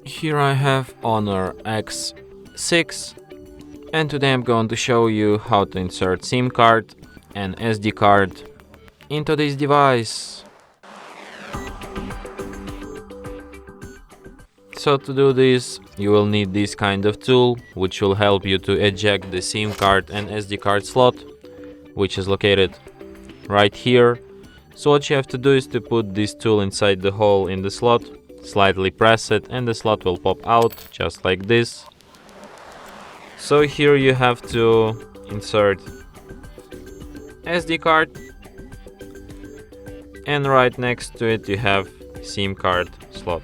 Here I have Honor X6, and today I'm going to show you how to insert SIM card and SD card into this device. So to do this, you will need this kind of tool, which will help you to eject the SIM card and SD card slot, which is located right here. So what you have to do is to put this tool inside the hole in the slot, slightly press it, and the slot will pop out just like this. So here you have to insert SD card, and right next to it you have SIM card slot.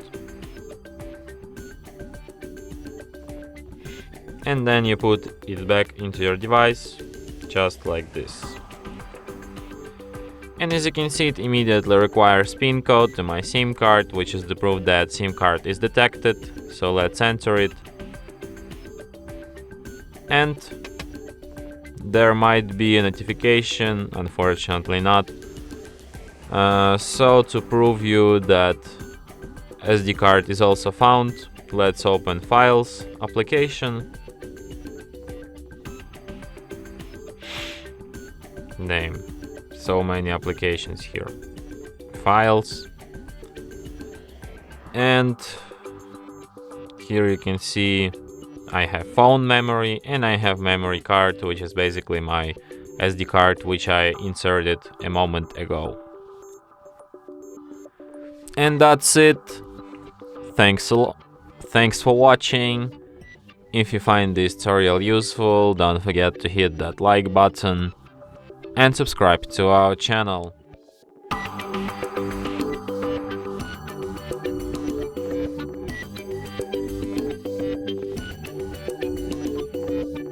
And then you put it back into your device, just like this. And as you can see, it immediately requires PIN code to my SIM card, which is the proof that SIM card is detected. So let's enter it. And there might be a notification, unfortunately not. So to prove you that SD card is also found, let's open Files, Application, Name. So many applications here. Files. And here you can see I have phone memory and I have memory card, which is basically my SD card, which I inserted a moment ago. And that's it. Thanks for watching. If you find this tutorial useful, don't forget to hit that like button and subscribe to our channel.